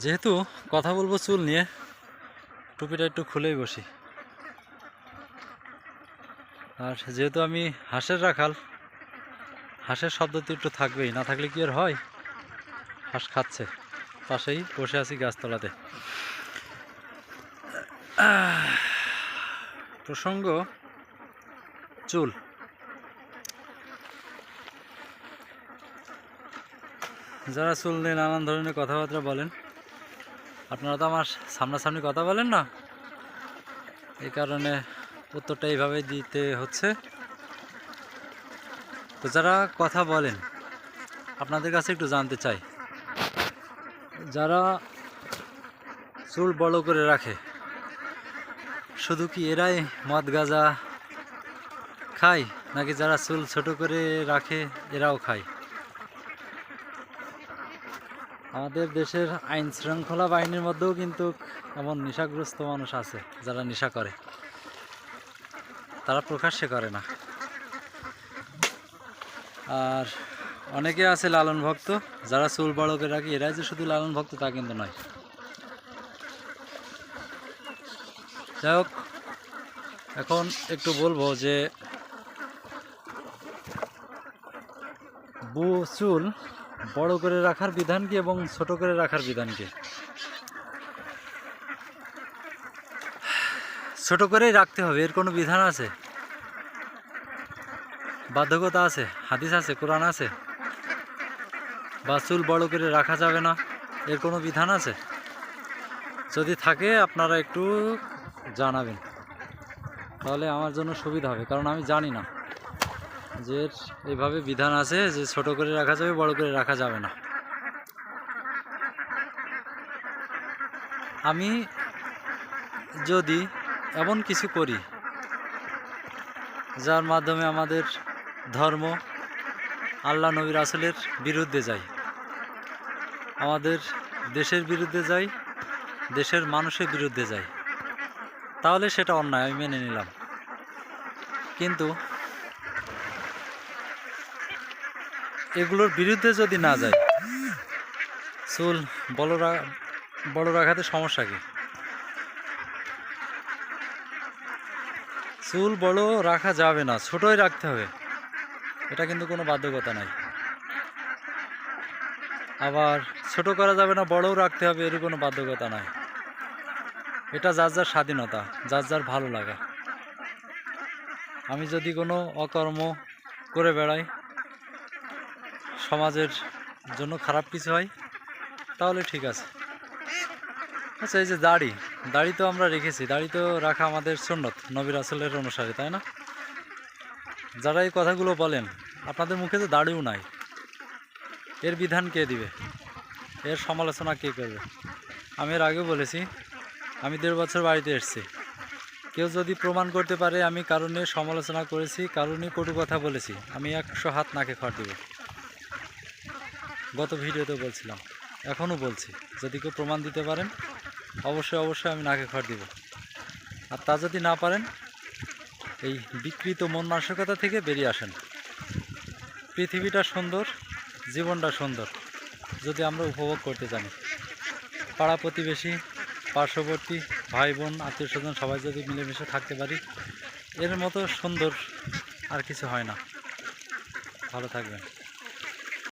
যেহেতু কথা বলবো চুল নিয়ে, টুপিটা একটু খুলেই বসি। আর যেহেতু আমি হাঁসের রাখাল, হাঁসের শব্দ তো একটু থাকবেই, না থাকলে কি আর হয়। হাঁস খাচ্ছে, পাশেই বসে আছি গাছতলাতে। প্রসঙ্গ চুল। যারা চুল নিয়ে নানান ধরনের কথাবার্তা বলেন, আপনারা তো আমার সামনাসামনি কথা বলেন না, এই কারণে উত্তরটা এইভাবে দিতে হচ্ছে। তো যারা কথা বলেন, আপনাদের কাছে একটু জানতে চাই, যারা চুল বড় করে রাখে, শুধু কি এরাই মদ গাঁজা খায়, নাকি যারা চুল ছোট করে রাখে এরাও খায়? আমাদের দেশের আইন শৃঙ্খলা বাহিনীর মধ্যেও কিন্তু এমন নেশাগ্রস্ত মানুষ আছে যারা নেশা করে, তারা প্রকাশ্যে করে না। আর অনেকে আছে লালন ভক্ত, যারা চুল বড় করে রাখে এরাই যে শুধু লালন ভক্ত তা কিন্তু নয়। যাই হোক, এখন একটু বলবো যে চুল বড় করে রাখার বিধান কি এবং ছোট করে রাখার বিধান কি? ছোট করেই রাখতে হবে, এর কোনো বিধান আছে? বাধ্যকতা আছে? হাদিস আছে, কোরআন আছে? বা চুল বড় করে রাখা যাবে না, এর কোনো বিধান আছে? যদি থাকে আপনারা একটু জানাবেন, তাহলে আমার জন্য সুবিধা হবে, কারণ আমি জানি না যে এইভাবে বিধান আছে যে ছোট করে রাখা যাবে, বড় করে রাখা যাবে না। আমি যদি এমন কিছু করি যার মাধ্যমে আমাদের ধর্ম, আল্লাহ নবী রাসূলের বিরুদ্ধে যায়, আমাদের দেশের বিরুদ্ধে যায়, দেশের মানুষের বিরুদ্ধে যায়, তাহলে সেটা অন্যায়, আমি মেনে নিলাম। কিন্তু এগুলোর বিরুদ্ধে যদি না যায়, চুল বড় রাখাতে সমস্যা কি? চুল বড় রাখা যাবে না, ছোটই রাখতে হবে, এটা কিন্তু কোনো বাধ্যকতা নাই। আবার ছোট করা যাবে না, বড়ও রাখতে হবে, এর কোনো বাধ্যকতা নাই। এটা যার যার স্বাধীনতা, যার যার ভালো লাগা। আমি যদি কোনো অকর্ম করে বেড়াই, সমাজের জন্য খারাপ কিছু হয়, তাহলে ঠিক আছে। আচ্ছা, এই যে দাড়ি তো আমরা রেখেছি, দাড়ি তো রাখা আমাদের সুন্নত, নবী রাসূলের অনুসারে, তাই না? যারা এই কথাগুলো বলেন, আপনাদের মুখে তো দাড়িও নাই, এর বিধান কে দিবে? এর সমালোচনা কে করবে? আমি এর আগেও বলেছি, আমি 1.5 বছর বাড়িতে এসেছি, কেউ যদি প্রমাণ করতে পারে আমি কারো নিয়ে সমালোচনা করেছি, কারো নিয়ে কটু কথা বলেছি, আমি 100 হাত নাকে খড় দেব। গত ভিডিওতে বলছিলাম, এখনও বলছি, যদি কেউ প্রমাণ দিতে পারেন অবশ্যই আমি নাকে খড় দিব। আর তা যদি না পারেন, এই বিকৃত মন মানসিকতা থেকে বেরিয়ে আসেন। পৃথিবীটা সুন্দর, জীবনটা সুন্দর, যদি আমরা উপভোগ করতে জানি। পাড়া প্রতিবেশী, পার্শ্ববর্তী, ভাই বোন, আত্মীয় স্বজন সবাই যদি মিলেমিশে থাকতে পারি, এর মতো সুন্দর আর কিছু হয় না। ভালো থাকবেন।